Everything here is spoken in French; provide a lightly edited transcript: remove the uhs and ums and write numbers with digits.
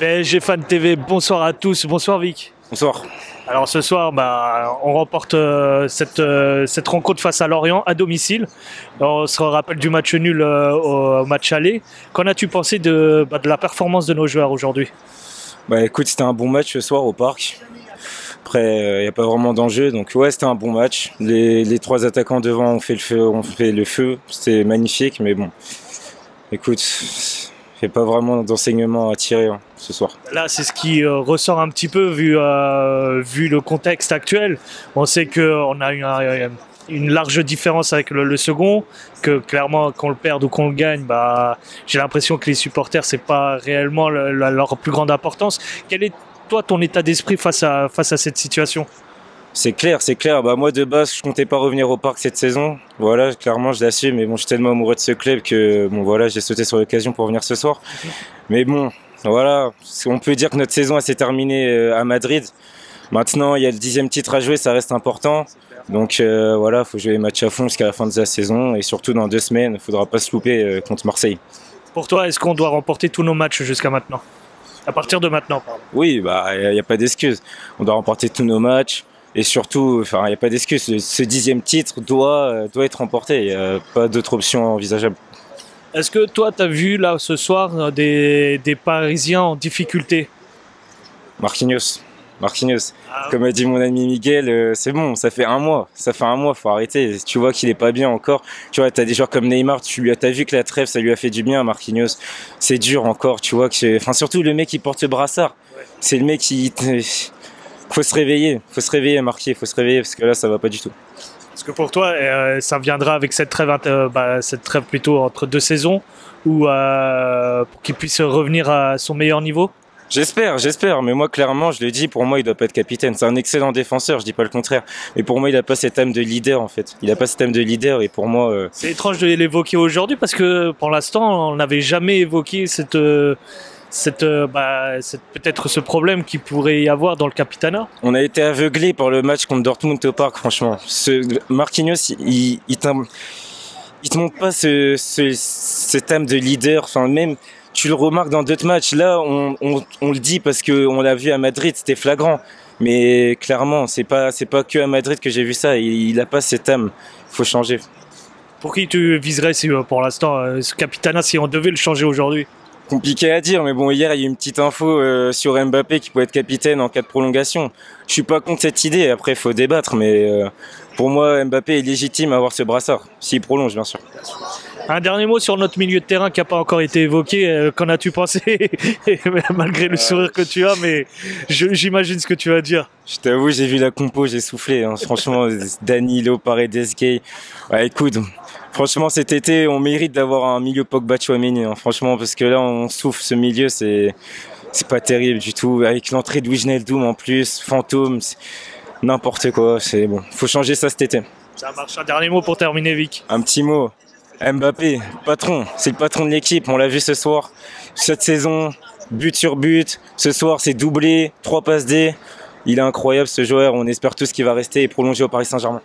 PSG Fan TV, bonsoir à tous, bonsoir Vic. Bonsoir. Alors ce soir, on remporte cette rencontre face à Lorient à domicile. On se rappelle du match nul au match aller. Qu'en as-tu pensé de la performance de nos joueurs aujourd'hui? Écoute, c'était un bon match ce soir au parc. Après, il n'y a pas vraiment d'enjeu, donc ouais, c'était un bon match. Les trois attaquants devant ont fait le feu. C'était magnifique, mais bon, écoute, il n'y a pas vraiment d'enseignement à tirer ce soir. Là, c'est ce qui ressort un petit peu vu le contexte actuel. On sait qu'on a une large différence avec le second, que clairement, qu'on le perde ou qu'on le gagne, j'ai l'impression que les supporters, c'est pas réellement leur plus grande importance. Quel est, toi, ton état d'esprit face à cette situation? C'est clair. Moi, de base, je comptais pas revenir au parc cette saison. Voilà, clairement, je l'assume. Mais bon, je suis tellement amoureux de ce club que bon, voilà, j'ai sauté sur l'occasion pour venir ce soir. Mais bon, voilà, on peut dire que notre saison s'est terminée à Madrid. Maintenant, il y a le 10e titre à jouer, ça reste important. Donc voilà, il faut jouer les matchs à fond jusqu'à la fin de la saison. Et surtout, dans 2 semaines, il ne faudra pas se louper contre Marseille. Pour toi, est-ce qu'on doit remporter tous nos matchs jusqu'à maintenant? À partir de maintenant, pardon. Oui, il n'y a pas d'excuse. On doit remporter tous nos matchs. Et surtout, il n'y a pas d'excuse. Ce 10e titre doit être remporté. Il n'y a pas d'autre option envisageable. Est-ce que toi, tu as vu là ce soir des Parisiens en difficulté? Marquinhos. Comme a dit mon ami Miguel, c'est bon, ça fait un mois, faut arrêter. Tu vois qu'il est pas bien encore. Tu vois, t'as des joueurs comme Neymar, t'as vu que la trêve, ça lui a fait du bien à Marquinhos. C'est dur encore, tu vois surtout le mec qui porte ce brassard. C'est le mec qui, faut se réveiller, Marquis, faut se réveiller parce que là, ça va pas du tout. Est-ce que pour toi, ça viendra avec cette trêve plutôt entre 2 saisons, ou pour qu'il puisse revenir à son meilleur niveau? J'espère, mais moi clairement je le dis, pour moi il doit pas être capitaine, c'est un excellent défenseur, je dis pas le contraire, mais pour moi il a pas cette âme de leader en fait, et pour moi... C'est étrange de l'évoquer aujourd'hui parce que pour l'instant on n'avait jamais évoqué peut-être ce problème qu'il pourrait y avoir dans le capitanat. On a été aveuglé par le match contre Dortmund au parc, franchement. Marquinhos, il te montre pas cette âme de leader, enfin même... Tu le remarques dans d'autres matchs. Là, on le dit parce qu'on l'a vu à Madrid, c'était flagrant. Mais clairement, c'est pas que à Madrid que j'ai vu ça. Il a pas cette âme. Il faut changer. Pour qui tu viserais pour l'instant ce capitanat si on devait le changer aujourd'hui? Compliqué à dire, mais bon, hier il y a eu une petite info sur Mbappé qui pourrait être capitaine en cas de prolongation. Je suis pas contre cette idée. Après, il faut débattre, mais pour moi, Mbappé est légitime à avoir ce brassard s'il prolonge, bien sûr. Un dernier mot sur notre milieu de terrain qui n'a pas encore été évoqué. Qu'en as-tu pensé? Malgré le sourire que tu as, mais j'imagine ce que tu vas dire. Je t'avoue, j'ai vu la compo, j'ai soufflé. Hein. Franchement, Danilo, Paredes, Gay. Ouais, écoute, franchement, cet été, on mérite d'avoir un milieu Pogba-Tchouaméni. Hein. Franchement, parce que là, on souffle ce milieu, c'est pas terrible du tout. Avec l'entrée de Wijnaldum en plus, fantôme, n'importe quoi. C'est bon, faut changer ça cet été. Ça marche. Un dernier mot pour terminer, Vic. Un petit mot. Mbappé, patron, c'est le patron de l'équipe, on l'a vu ce soir. Cette saison, but sur but, ce soir c'est doublé, 3 passes D. Il est incroyable ce joueur, on espère tous qu'il va rester et prolonger au Paris Saint-Germain.